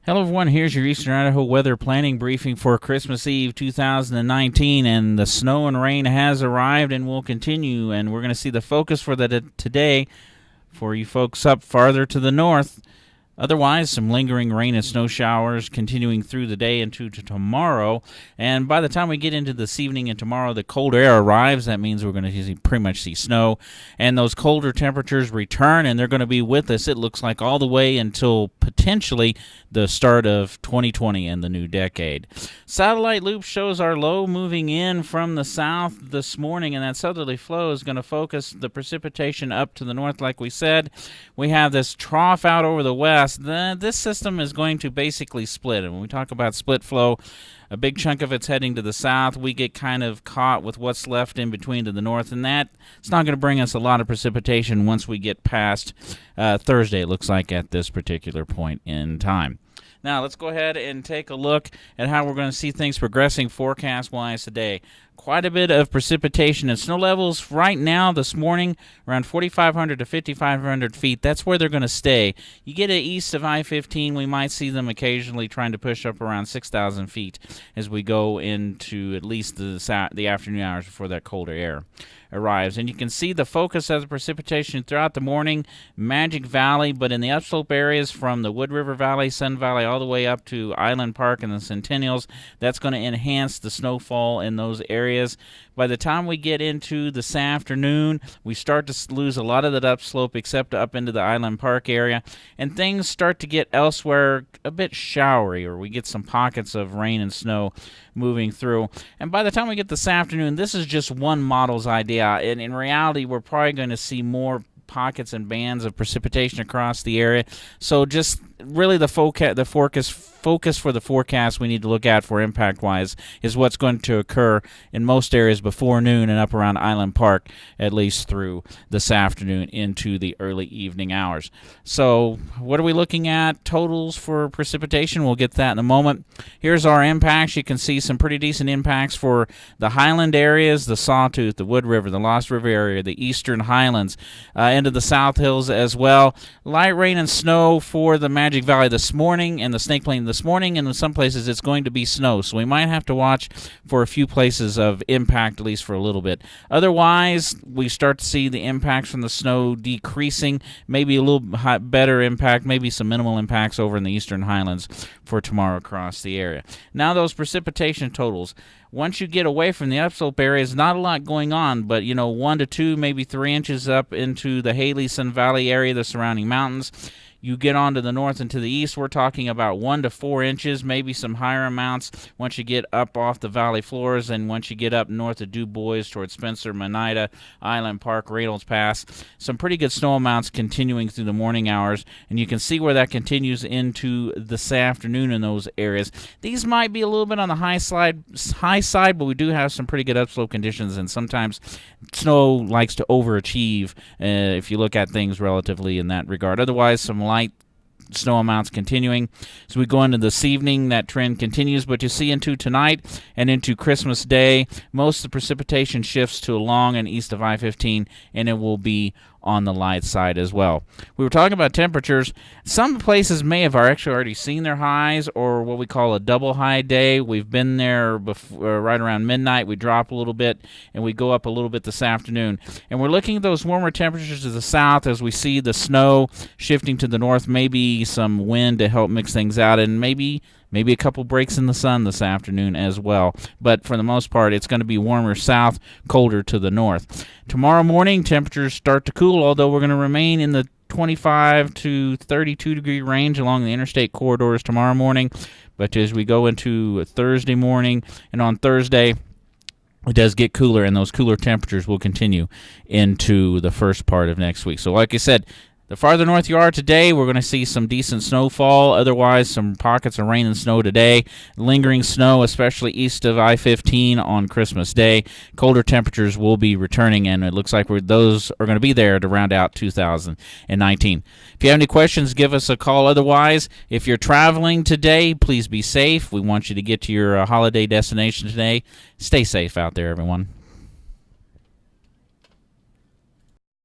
Hello everyone, here's your Eastern Idaho weather planning briefing for Christmas Eve 2019, and the snow and rain has arrived and will continue, and we're going to see the focus for today for you folks up farther to the north. Otherwise, some lingering rain and snow showers continuing through the day into tomorrow. And by the time we get into this evening and tomorrow, the cold air arrives. That means we're going to pretty much see snow. And those colder temperatures return, and they're going to be with us, it looks like, all the way until potentially the start of 2020 and the new decade. Satellite loop shows our low moving in from the south this morning, and that southerly flow is going to focus the precipitation up to the north, like we said. We have this trough out over the west. This system is going to basically split, and when we talk about split flow, a big chunk of it's heading to the south. We get kind of caught with what's left in between to the north, and that it's not going to bring us a lot of precipitation once we get past Thursday, it looks like, at this particular point in time. Now, let's go ahead and take a look at how we're going to see things progressing forecast-wise today. Quite a bit of precipitation and snow levels right now this morning, around 4,500 to 5,500 feet. That's where they're going to stay. You get east of I-15, we might see them occasionally trying to push up around 6,000 feet as we go into at least the afternoon hours before that colder air arrives. And you can see the focus of the precipitation throughout the morning, Magic Valley, but in the upslope areas from the Wood River Valley, Sun Valley, all the way up to Island Park and the Centennials, that's going to enhance the snowfall in those areas. By the time we get into this afternoon, we start to lose a lot of that upslope except up into the Island Park area, and things start to get elsewhere a bit showery, or we get some pockets of rain and snow moving through. And by the time we get this afternoon, this is just one model's idea, and in reality, we're probably going to see more pockets and bands of precipitation across the area. So just really the focus for the forecast we need to look at for impact-wise is what's going to occur in most areas before noon and up around Island Park, at least through this afternoon into the early evening hours. So what are we looking at? Totals for precipitation. We'll get that in a moment. Here's our impacts. You can see some pretty decent impacts for the highland areas, the Sawtooth, the Wood River, the Lost River area, the eastern highlands, into the South Hills as well. Light rain and snow for the Magic Valley this morning and the Snake Plain this morning, and in some places it's going to be snow, so we might have to watch for a few places of impact, at least for a little bit. Otherwise, we start to see the impacts from the snow decreasing, maybe a little better impact, maybe some minimal impacts over in the eastern highlands for tomorrow across the area. Now, those precipitation totals. Once you get away from the upslope areas, not a lot going on, but 1 to 2, maybe 3 inches up into the Haley, Sun Valley area, the surrounding mountains. You get on to the north and to the east, we're talking about 1 to 4 inches, maybe some higher amounts once you get up off the valley floors, and once you get up north of Du Bois towards Spencer, Monida, Island Park, Reynolds Pass. Some pretty good snow amounts continuing through the morning hours, and you can see where that continues into this afternoon in those areas. These might be a little bit on the high side, but we do have some pretty good upslope conditions, and sometimes snow likes to overachieve if you look at things relatively in that regard. Otherwise, some light snow amounts continuing. So we go into this evening, that trend continues, but you see into tonight and into Christmas Day, most of the precipitation shifts to along and east of I-15, and it will be on the light side as well. We were talking about temperatures. Some places may have actually already seen their highs, or what we call a double high day. We've been there before, right around midnight. We drop a little bit, and we go up a little bit this afternoon. And we're looking at those warmer temperatures to the south as we see the snow shifting to the north, maybe some wind to help mix things out, and maybe a couple breaks in the sun this afternoon as well. But for the most part, it's going to be warmer south, colder to the north. Tomorrow morning, temperatures start to cool, although we're going to remain in the 25 to 32 degree range along the interstate corridors tomorrow morning. But as we go into Thursday morning, and on Thursday, it does get cooler, and those cooler temperatures will continue into the first part of next week. So like I said, the farther north you are today, we're going to see some decent snowfall. Otherwise, some pockets of rain and snow today. Lingering snow, especially east of I-15 on Christmas Day. Colder temperatures will be returning, and it looks like those are going to be there to round out 2019. If you have any questions, give us a call. Otherwise, if you're traveling today, please be safe. We want you to get to your holiday destination today. Stay safe out there, everyone.